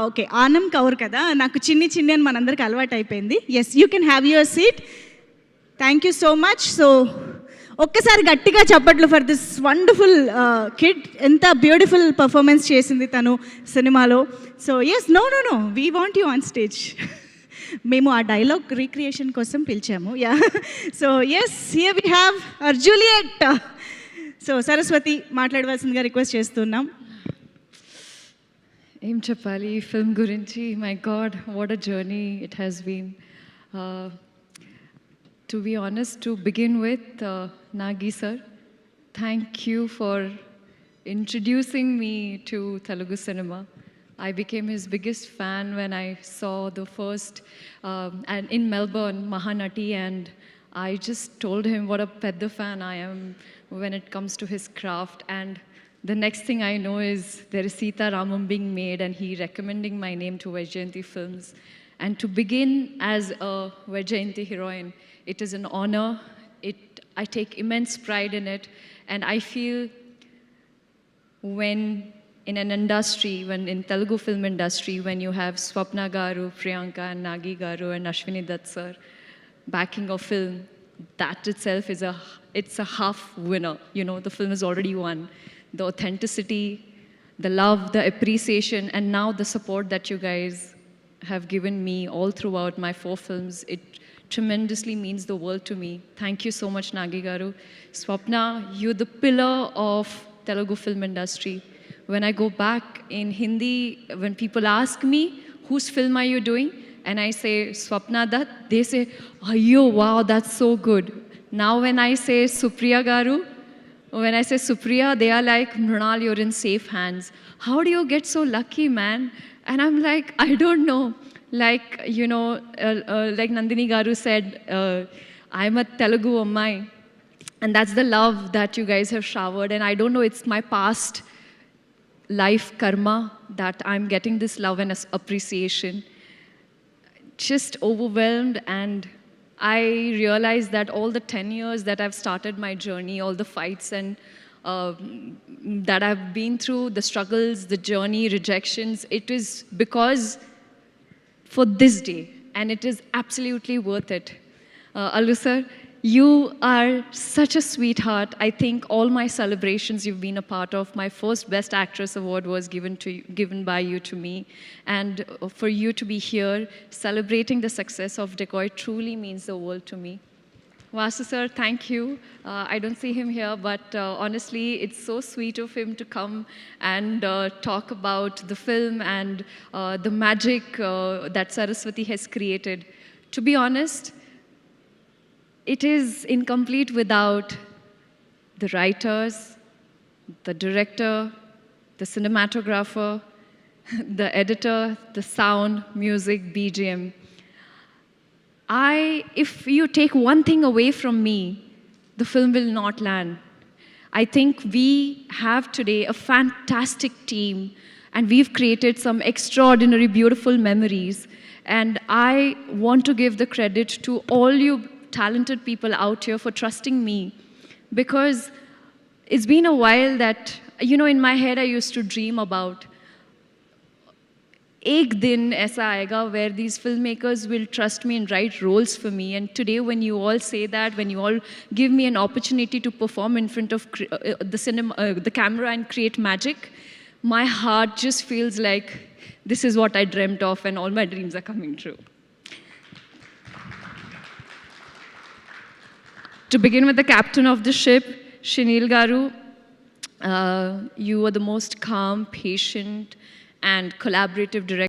Okay. Anam Kaur కదా! నాకు చిన్ని చిన్ని అని మనందరికి అలవాటయిపోయింది. Yes, you can have your seat. Thank you so much. So ఒక్కసారి గట్టిగా చప్పట్లు ఫర్ దిస్ వండర్ఫుల్ కిడ్. ఎంత బ్యూటిఫుల్ పర్ఫార్మెన్స్ చేసింది తను సినిమాలో. So yes, no no no, we want you on stage. మేము ఆ డైలాగ్ రీక్రియేషన్ కోసం పిలిచాము. Yeah, so yes, here we have our Juliet. So Saraswati మాట్లాడవలసిందిగా రిక్వెస్ట్ చేస్తున్నాం. ఏం చెప్పాలి ఈ ఫిల్మ్ గురించి? My God, what a journey it has been. To be honest, to begin with, Nagi sir, thank you for introducing me to Telugu cinema. I became his biggest fan when I saw the first and in Melbourne, Mahanati, and I just told him what a pedda fan I am when it comes to his craft. And the next thing I know is there is Sita Ramam being made and he recommending my name to Vaijayanti Films. And to begin as a Vaijayanti heroine, it is an honor. I take immense pride in it. And I feel when in an industry, when in Telugu film industry, when you have Swapna Garu, Priyanka and Nagi Garu and Ashwini Dutt sir backing a film, that itself is it's a half winner. You know, the film is already won. The authenticity, the love, the appreciation, and now the support that you guys have given me all throughout my 4 films, it tremendously means the world to me. Thank you so much, Nagi Garu. Swapna, you're the pillar of Telugu film industry. When I go back in Hindi, when people ask me, whose film are you doing? And I say, Swapna Dutt, they say, "Ayyo, wow, that's so good." Now when I say Supriya Garu, when I say Supriya, they are like, Mrunal, you're in safe hands. How do you get so lucky, man? And I'm like, I don't know. Like, you know, like Nandini Garu said, I'm a Telugu Ammai. And that's the love that you guys have showered. And I don't know, it's my past life karma that I'm getting this love and appreciation. Just overwhelmed. And I realized that all the 10 years that I've started my journey, all the fights and that I've been through, the struggles, the journey, rejections, it is because for this day, and it is absolutely worth it. Allu sir, you are such a sweetheart. I think all my celebrations you've been a part of. My first Best Actress award was given by you to me, and for you to be here celebrating the success of Decoy truly means the world to me. Vasu sir, thank you. I don't see him here, but honestly, it's so sweet of him to come and talk about the film and the magic that Saraswati has created. To be honest, it is incomplete without the writers, the director, the cinematographer, the editor, the sound, music, BGM. If you take one thing away from me, the film will not land. I think we have today a fantastic team and we've created some extraordinary, beautiful memories. And I want to give the credit to all you talented people out here for trusting me, because it's been a while that, you know, in my head I used to dream about ek din aisa aayega where these filmmakers will trust me and write roles for me. And today when you all say that, when you all give me an opportunity to perform in front of the camera and create magic, my heart just feels like this is what I dreamt of and all my dreams are coming true. To begin with the captain of the ship, Shinil Garu, you are the most calm, patient and collaborative director